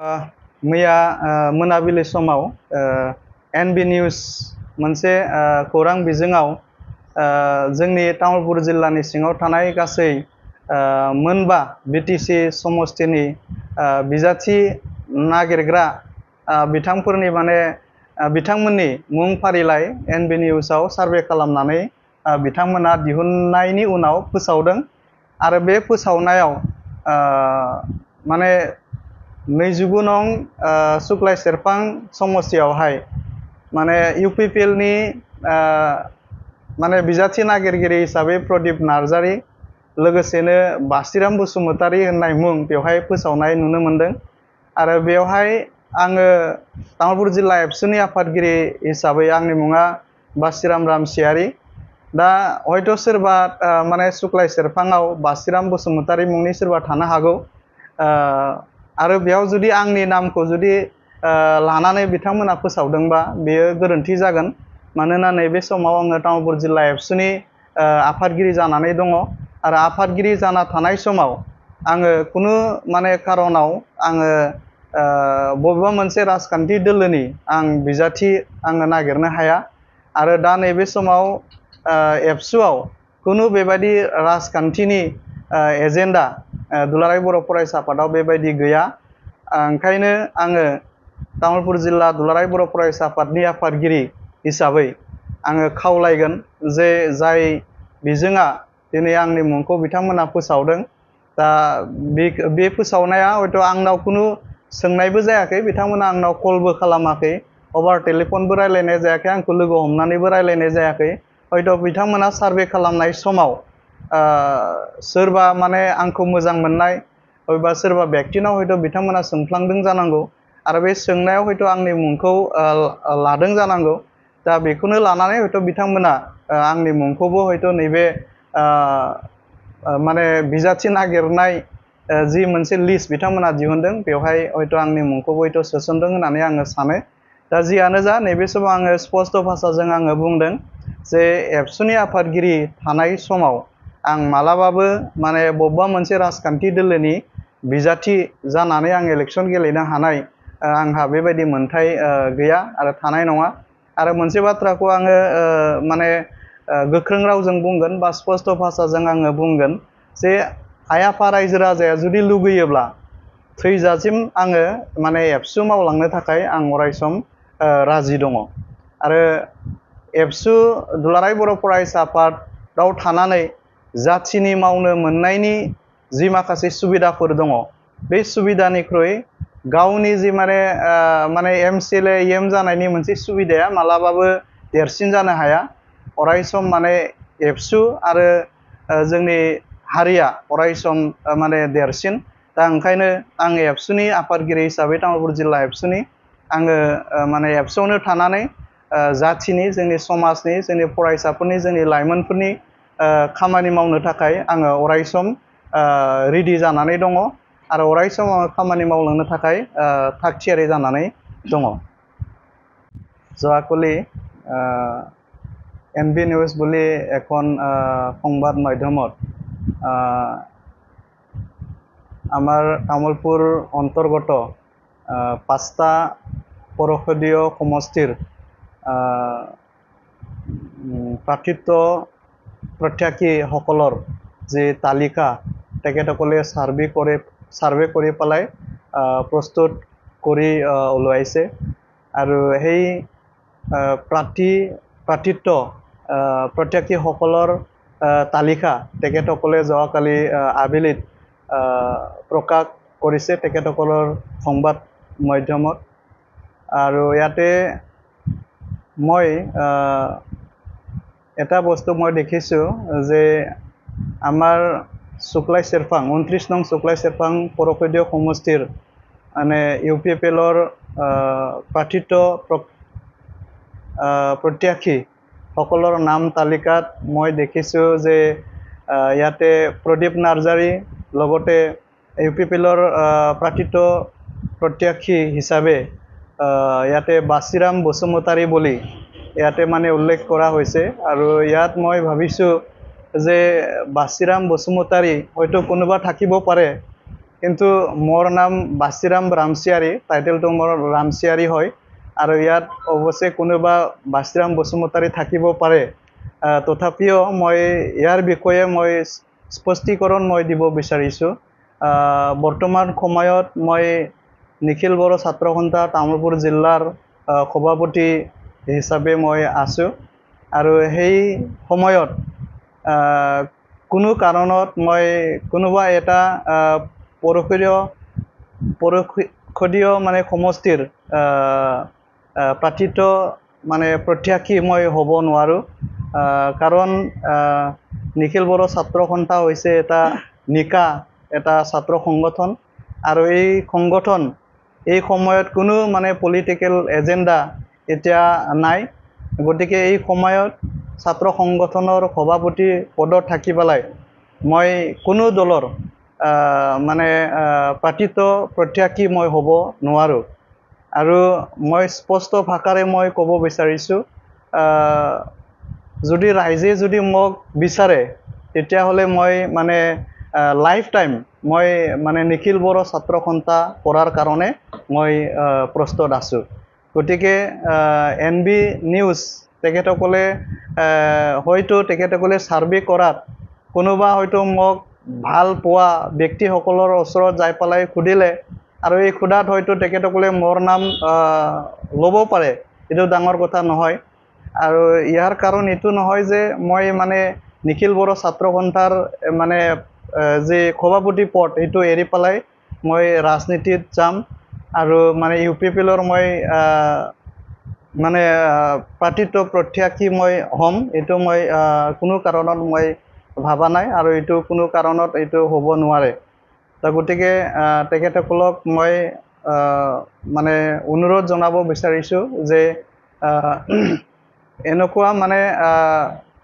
मैया मोनाबिलि समाव एनबि निउस मोनसे खौरां बिजोङाव जोंनि तामुलपुर जिल्लानि सिङाव थानाय गासै मोनबा बिटिसि समस्तिनि बिजाथि नागिरग्रा बिथांफोरनि बिथांमोननि मुं फारिलाइ एनबि निउसआव सार्भे खालामनानै बिथांमोना दिहुननायनि उनाव फोसावदों आरो बे फोसावनायाव 29 नं सुक्लाय सेरफां समस्तियावहाय इउपिपिएलनि बिजाथि नागिरगिरि हिसाबै प्रदीप नार्जारी लोगोसेनो बासिराम बसुमतारी होननाय मुं बेवहाय फोसावनाय नुनो मोनदों आरो बेवहाय आङो तामुलपुर जिल्ला एबसुनि आफादगिरि हिसाबै आंनि मुङा बासिराम रामसियारी। दा हयथ' सोरबा सुक्लाय सेरफाङाव बासिराम बसुमतारी मुंनि सोरबा थानो हागौ आरो बेयाव जुदि आंनि नामखौ जुदि लानानै बिथांमोना फोसावदोंबा बेयो गोरोन्थि जागोन। मानोना नैबे समाव आङो तामुलपुर जिल्ला एबसुनि आफादगिरि जानानै दङ आरो आफादगिरि जाना थानाय समाव आङो कुनु खारनाव आङो बबेबा मोनसे राजखान्थि दोलोनि आं बिजाथि आङो नागिरनो हाया आरो दा नैबे समाव एबसुआव कुनु बेबायदि राजखान्थिनि एजेन्डा दुलाराय बर' फरायसा आफादाव बेबायदि गैया। ओंखायनो आङो तामुलपुर जिल्ला दुलाराय बर' फरायसा आफादनि आफादगिरि हिसाबै आङो खावलायगोन जे जाय बिजोङा दिनै आंनि मुंखौ बिथांमोना फोसावदों दा बे फोसावनाया हयथ' आंनाव कुनु सोंनायबो जायाखै, बिथांमोना आंनाव कलबो खालामाखै, अभार टेलिफनबो रायलायनाय जायाखै, आंखौ लोगो हमनानैबो रायलायनाय जायाखै। हयथ' बिथांमोना सार्भे खालामनाय समाव सोरबा आंखौ मोजां मोननाय बबेबा सोरबा व्यक्तिनाव हयथ' बिथांमोना सोंफ्लांदों जानांगौ आरो बे सोंनायाव हयथ' आंनि मुंखौ लादों जानांगौ। दा बेखौनो लानानै हयथ' बिथांमोना आंनि मुंखौबो हयथ' नैबे बिजाथि नागिरनाय जि मोनसे लिस्ट बिथांमोना दिहुनदों बेवहाय हयथ' आंनि मुंखौबो हयथ' सोसनदों होननानै आङो सानो। दा जियानो जा नैबे समाव आङो स्पष्ट भाषाजों आङो बुंदों जे एबसुनि आफादगिरि थानाय समाव आं मालाबाबो बबेबा मोनसे राजखान्थि दोलोनि बिजाथि जानानै आं इलेक्सन गेलेनो हानाय आंहा बेबायदि मोन्थाय गैया आरो थानाय नङा। आरो मोनसे बाथ्राखौ आङो गोख्रों रावजों बुंगोन बा स्पष्ट भाषाजों आङो बुंगोन जे आइ आफा रायजो राजाया जुदि लुगैयोब्ला थैजासिम आङो एबसु मावलांनो थाखाय आं अरायसम राजि दङ आरो एबसु दुलाराय बर' फरायसा आफादाव थानानै जाथिनि मावनो मोननायनि जि माखासे सुबिदाफोर दङ बे सुबिदानिख्रुइ गावनि जि एमसिएलए एम जानायनि मोनसे सुबिदाया मालाबाबो देरसिन जानो हाया। अरायसम एबसु आरो जोंनि हारिया अरायसम देरसिन। दा ओंखायनो आं एबसुनि आफादगिरि हिसाबै तामुलपुर जिल्ला एबसुनि आङो एबसुआवनो थानानै जाथिनि जोंनि समाजनि जोंनि फरायसाफोरनि जोंनि लाइमोनफोरनि खामानि मावनो थाखाय आङो अरायसम रेडि जानानै दङ आरो अरायसम आङो खामानि मावलांनो थाखाय थागथियारि जानानै दङ। যোৱাকালি এনবি নিউজ বুলি এখন সংবাদ মাধ্যমত আমাৰ তামুলপুৰ অন্তৰ্গত 5টা পৰষদীয় সমষ্টিৰ প্ৰাৰ্থিত্ব প্ৰত্যাশীসকলৰ যি তালিকা তেখেতসকলে সাৰ্ভে কৰি পেলাই প্ৰস্তুত কৰি ওলাইছে আৰু সেই প্ৰাৰ্থিত্ব প্ৰত্যাশীসকলৰ তালিকা তেখেতসকলে যোৱাকালি আবেলিত প্ৰকাশ কৰিছে তেখেতসকলৰ সংবাদ মাধ্যমত। আৰু ইয়াতে মই এটা বস্তু মই দেখিছোঁ যে আমাৰ सुक्लाय सेरफां 29 नं सुक्लाय सेरफां परोक्षदीय समष्टिर इउपिपिएलर प्राৰ্থিত্ব प्रत्याशी সকলৰ नाम तालिकात मैं देखिছোঁ जे ইয়াতে प्रदीप नार्जारी লগতে ইউপিপিएलर প্ৰাৰ্থিত্ব प्रत्याशी हिसाबे ইয়াতে बासिराम बसुमतारी বুলি ইয়াতে উল্লেখ কৰা হৈছে আৰু ইয়াত মই ভাবিছোঁ যে বাছিৰাম বসুমতাৰী হয়তো কোনোবা থাকিব পাৰে কিন্তু মোৰ নাম বাচিৰাম ৰামচিয়াৰী টাইটেলটো মোৰ ৰামচিয়াৰী হয় আৰু ইয়াত অৱশ্যে কোনোবা বাচিৰাম বসুমতাৰী থাকিব পাৰে তথাপিও মই ইয়াৰ বিষয়ে মই স্পষ্টীকৰণ মই দিব বিচাৰিছোঁ বৰ্তমান সময়ত মই নিখিল বড়ো ছাত্ৰ সন্থা তামুলপুৰ জিলাৰ সভাপতি হিচাপে মই আছোঁ আৰু সেই সময়ত কোনো কাৰণত মই কোনোবা এটা পৰষদীয় মানে সমষ্টিৰ প্ৰাৰ্থিত মানে প্ৰত্যাশী মই হ'ব নোৱাৰোঁ কাৰণ নিখিল বড়ো ছাত্ৰ সন্থা হৈছে এটা নিকা এটা ছাত্ৰ সংগঠন আৰু এই সংগঠন এই সময়ত কোনো মানে পলিটিকেল এজেণ্ডা এতিয়া নাই গতিকে এই সময়ত ছাত্ৰ সংগঠনৰ সভাপতি পদত থাকি পেলাই মই কোনো দলৰ মানে প্ৰাৰ্থিত প্ৰত্যাশী মই হ'ব নোৱাৰোঁ আৰু মই স্পষ্ট ভাষাৰে মই ক'ব বিচাৰিছোঁ যদি ৰাইজে যদি মোক বিচাৰে তেতিয়াহ'লে মই মানে লাইফ টাইম মই মানে নিখিল বড়ো ছাত্ৰ সন্থা কৰাৰ কাৰণে মই প্ৰস্তুত আছোঁ গতিকে NB নিউজ তেখেতসকলে হয়তো তেখেতসকলে সাৰ্ভে কৰাত কোনোবা হয়তো মোক ভাল পোৱা ব্যক্তিসকলৰ ওচৰত যাই পেলাই সুধিলে আৰু এই খুদাত হয়তো তেখেতসকলে মোৰ নাম ল'ব পাৰে এইটো ডাঙৰ কথা নহয় আৰু ইয়াৰ কাৰণ এইটো নহয় যে মই মানে নিখিল বড়ো ছাত্ৰ সন্থাৰ মানে যে সভাপতি পদ এইটো এৰি পেলাই মই ৰাজনীতিত যাম আৰু মানে UPPLৰ মই মানে প্ৰাৰ্থিত প্ৰত্যাশী মই হ'ম এইটো মই কোনো কাৰণত মই ভাবা নাই আৰু এইটো কোনো কাৰণত এইটো হ'ব নোৱাৰে তো গতিকে তেখেতসকলক মই মানে অনুৰোধ জনাব বিচাৰিছোঁ যে এনেকুৱা মানে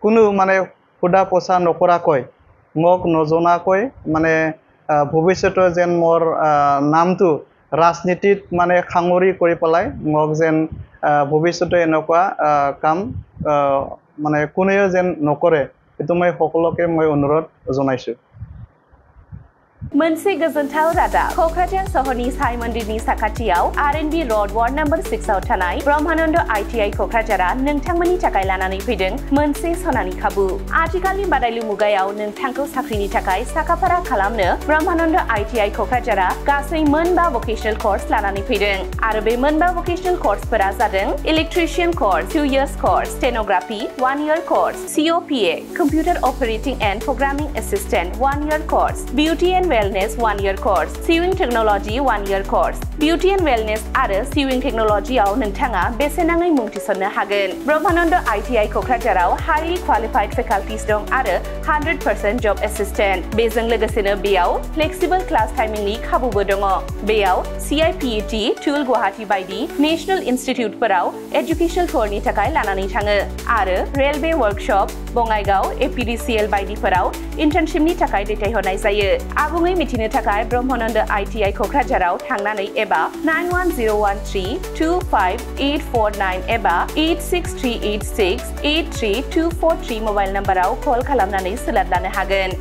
কোনো মানে খুদা পচা নকৰাকৈ মোক নজনাকৈ মানে ভৱিষ্যতে যেন মোৰ নামটো ৰাজনীতিত মানে সাঙুৰি কৰি পেলাই মোক যেন ভৱিষ্যতে এনেকুৱা কাম মানে কোনেও যেন নকৰে এইটো মই সকলোকে মই অনুৰোধ জনাইছোঁ मोनसे गोजोनथाव रादाब क'क्राझार सहरनि साई मन्दिरनि साखाथियाव RNB र'ड वार्ड नम्बर 6 आव थानाय ब्रह्मानन्द ITI क'क्राझारा नोंथांमोननि थाखाय लानानै फैदों मोनसे सनानि खाबु आथिखालनि बादायलु मुगायाव नोंथांखौ साख्रिनि थाखाय साखाफारा खालामनो ब्रह्मानन्द ITI क'क्राझारा गासै मोनबा भकेशनेल कर्स लानानै फैदों आरो बे मोनबा भकेशनेल कर्सफोरा जादों electrician course 2 years course stenography 1 year course COPA computer operating and programming assistant 1 year course beauty and Wellness 1 year course, Sewing Technology 1 year course, Beauty and Wellness आरो Sewing Technology आव नोंथाङा बेसेनाङै मुं थिसननो हागोन। ब्रह्मानन्द ITI क'क्राझाराव highly qualified faculties दं आरो 100% job assistant। बेजों लोगोसेनो बेयाव flexible class timingनि खाबुबो दङ। बेयाव CIPET, TUL गुवाहाटी बायदि नेशनेल इनस्टिट्युटफोराव एजुकेशनल टुरनि थाखाय लानानै थाङो आरो रेलवे वर्कशप, बङाइगाव, APDCL बायदिफोराव इन्टार्नशिपनि थाखाय दैथायहरनाय जायो। आबुङै मिथिनो थाखाय ब्रह्मानन्द ITI क'क्राझाराव थांनानै एबा 9101325849 एबा 86386832443 मबाइल नम्बराव कल खालामनानै सोलाद लानो हागोन।